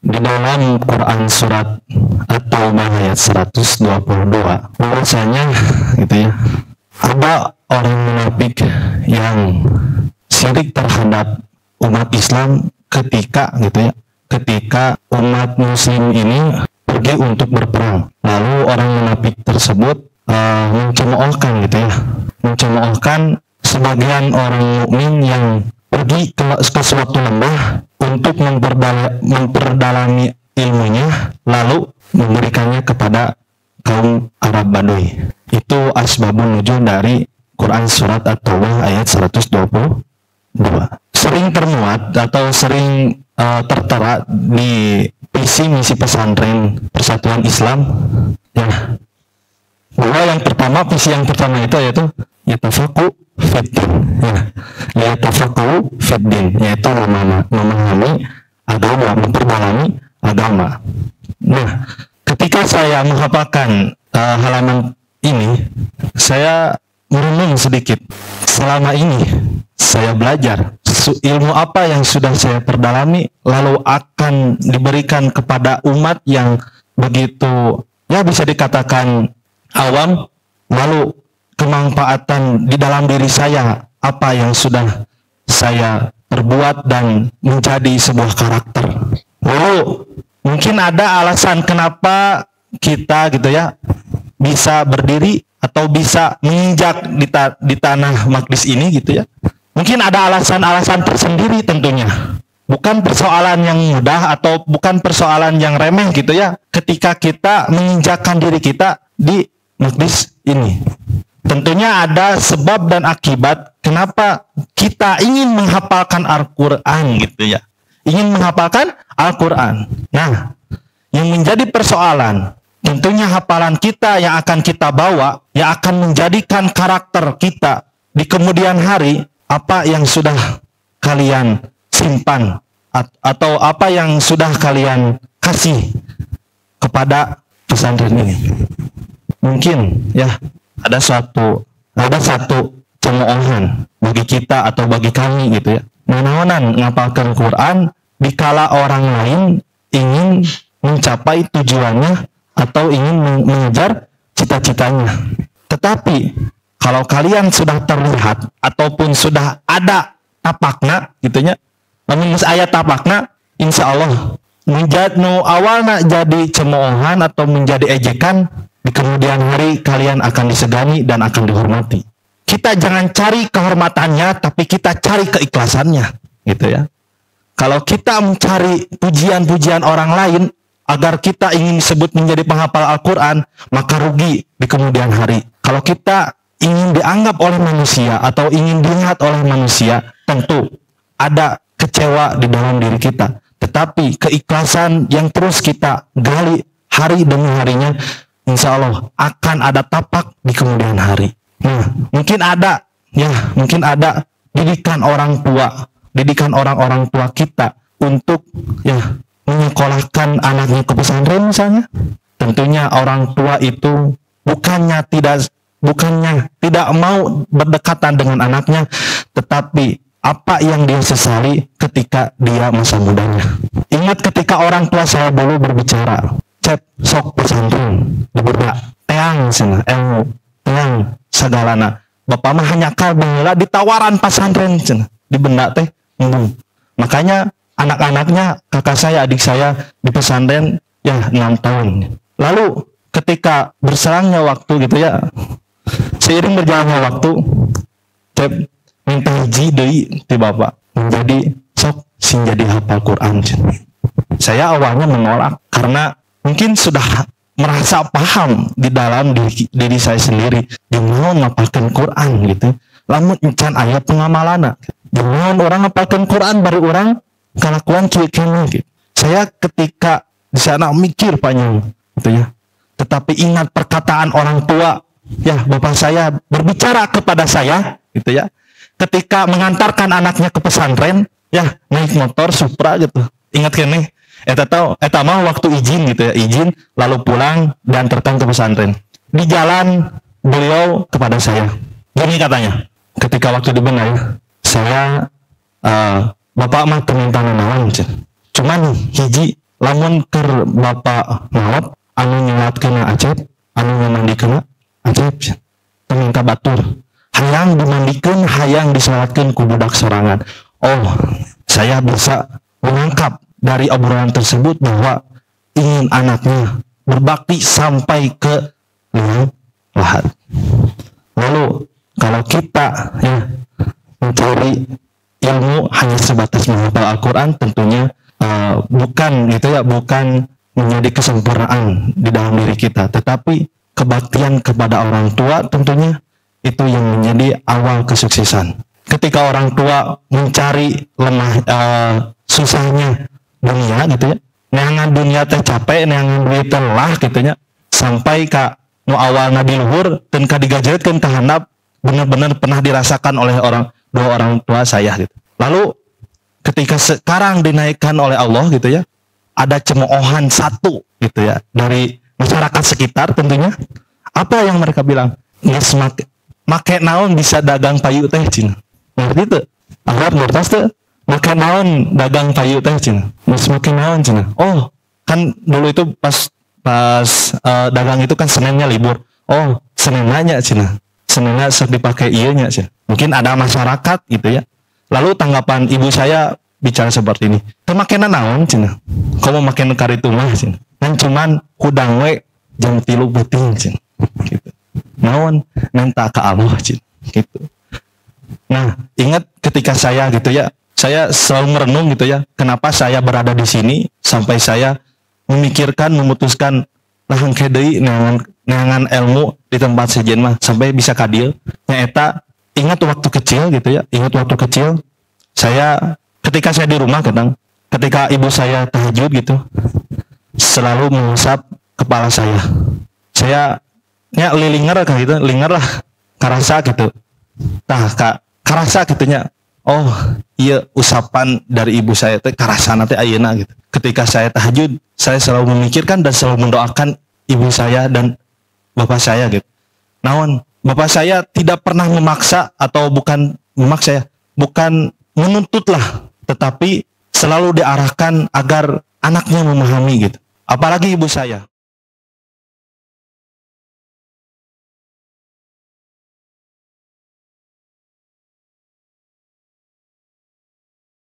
di dalam Quran surat At-Taubah ayat 122 bahwasanya gitu ya, ada orang munafik yang syirik terhadap umat Islam ketika gitu ya, ketika umat muslim ini pergi untuk berperang. Lalu orang munafik tersebut mencemoohkan gitu ya, mencemoohkan sebagian orang mukmin yang pergi ke suatu lembah untuk memperdalami ilmunya, lalu memberikannya kepada kaum Arab Baduy. Itu asbabun nuzul dari Quran surat At-Taubah ayat 122. Sering termuat atau sering tertera di visi misi pesantren Persatuan Islam ya, bahwa visi yang pertama itu yaitu yatafaqqu fiddin ya, yatafaqqu fiddin, yaitu memahami agama, memperdalami agama. Nah, ketika saya menghafalkan halaman ini, saya merenung sedikit. Selama ini saya belajar ilmu apa yang sudah saya perdalami, lalu akan diberikan kepada umat yang begitu ya bisa dikatakan awam, lalu kemanfaatan di dalam diri saya apa yang sudah saya perbuat dan menjadi sebuah karakter. Lalu mungkin ada alasan kenapa kita gitu ya bisa berdiri atau bisa menginjak di tanah Maqdis ini gitu ya. Mungkin ada alasan-alasan tersendiri tentunya. Bukan persoalan yang mudah atau bukan persoalan yang remeh gitu ya, ketika kita menginjakkan diri kita di Maqdis ini. Tentunya ada sebab dan akibat kenapa kita ingin menghafalkan Al-Quran gitu ya. Ingin menghafalkan Al-Quran. Nah, yang menjadi persoalan, tentunya hafalan kita yang akan kita bawa, yang akan menjadikan karakter kita di kemudian hari, apa yang sudah kalian simpan atau apa yang sudah kalian kasih kepada pesantren ini. Mungkin ya ada satu cemoohan bagi kita atau bagi kami gitu ya. Nanaonan ngapalkan Quran dikala orang lain ingin mencapai tujuannya atau ingin mengejar cita-citanya. Tetapi kalau kalian sudah terlihat ataupun sudah ada tapakna gitunya, namun ayat tapakna, insya Allah awalnya jadi cemoohan atau menjadi ejekan, di kemudian hari kalian akan disegani dan akan dihormati. Kita jangan cari kehormatannya, tapi kita cari keikhlasannya, gitu ya. Kalau kita mencari pujian-pujian orang lain agar kita ingin disebut menjadi penghafal Al-Quran, maka rugi di kemudian hari. Kalau kita ingin dianggap oleh manusia atau ingin dilihat oleh manusia, tentu ada kecewa di dalam diri kita. Tetapi keikhlasan yang terus kita gali hari demi harinya, insya Allah akan ada tapak di kemudian hari. Nah, mungkin ada didikan orang tua kita untuk ya menyekolahkan anaknya ke pesantren misalnya. Tentunya orang tua itu bukannya tidak mau berdekatan dengan anaknya, tetapi apa yang dia sesali ketika dia masa mudanya. Ingat ketika orang tua saya dulu berbicara, "Cep, sok pesantren, dibudak, teang sana, ilmu, teang sagalana." Bapak mah hanya kal baheula ditawaran pesantren cenah, di benda teh. Makanya anak-anaknya, kakak saya, adik saya di pesantren ya 6 tahun. Lalu ketika berselangnya waktu gitu ya, seiring berjalannya waktu, Cep minta hiji deui ti bapak menjadi sok sing jadi hafal Quran. Saya awalnya menolak karena mungkin sudah merasa paham di dalam diri saya sendiri yang mau ngapalkan Quran gitu. Lamun encan aya pengamalana. Jangan orang ngapalkan Quran baru orang kalakuan kieu gitu. Saya ketika di sana mikir panjang gitu ya. Tetapi ingat perkataan orang tua, ya bapak saya berbicara kepada saya gitu ya. Ketika mengantarkan anaknya ke pesantren, ya naik motor Supra gitu. Ingat kan nih, eta mah waktu izin gitu ya, izin lalu pulang dan tertang ke pesantren. Di jalan beliau kepada saya, gini katanya, ketika waktu di Benai, saya bapak mah teminta nanawan, cuman hiji lamun keur bapak maot anu nyulatkeun Acep, anu ngamandikeun Acep, teminta batur hayang dimandikeun, hayang disalatkeun ku budak sorangan. Oh, saya bisa menangkap dari obrolan tersebut bahwa ingin anaknya berbakti sampai ke liang lahat. Lalu kalau kita ya mencari ilmu hanya sebatas menghafal Al-Quran, tentunya bukan gitu ya, bukan menjadi kesempurnaan di dalam diri kita, tetapi kebaktian kepada orang tua tentunya itu yang menjadi awal kesuksesan. Ketika orang tua mencari susahnya dunia gitu ya, neangan dunia teh capek, neangan duit telah gitu ya, sampai ka nu awalna di luhur dan ka digajetkeun ka handap, benar-benar pernah dirasakan oleh dua orang tua saya gitu. Lalu ketika sekarang dinaikkan oleh Allah gitu ya, ada cemoohan satu gitu ya dari masyarakat sekitar tentunya. Apa yang mereka bilang? Geus make naon bisa dagang payu teh cina. Ngerti teu? Agar ngertos teu? Make naon dagang payu teh cina. Geus make naon cina. Oh, kan dulu itu pas dagang itu kan Seninnya libur. Oh, Senin nanya cina. Seninnya sok dipakai ieu nya cina. Mungkin ada masyarakat gitu ya. Lalu tanggapan ibu saya bicara seperti ini. Teu makena naon cina. Komo make nu karitu mah cina. Kan cuman hudang we jam 3 beuting cina. Gitu. Naon minta ke Allah cina. Gitu. Nah, ingat ketika saya gitu ya, saya selalu merenung gitu ya, kenapa saya berada di sini sampai saya memikirkan, memutuskan lahang deui neangan ilmu di tempat sejen mah sampai bisa ka dieu. Nyaeta ingat waktu kecil gitu ya, ingat waktu kecil saya ketika saya di rumah kadang ketika ibu saya tahajud gitu selalu mengusap kepala saya. Saya nya lilinger kayak gitu, linger lah karasa gitu. Tah karasa gitunya. Oh, iya usapan dari ibu saya teh karasana teh ayeuna gitu. Ketika saya tahajud, saya selalu memikirkan dan selalu mendoakan ibu saya dan bapak saya gitu. Naon, bapak saya tidak pernah memaksa atau bukan memaksa ya, bukan menuntut lah, tetapi selalu diarahkan agar anaknya memahami gitu. Apalagi ibu saya.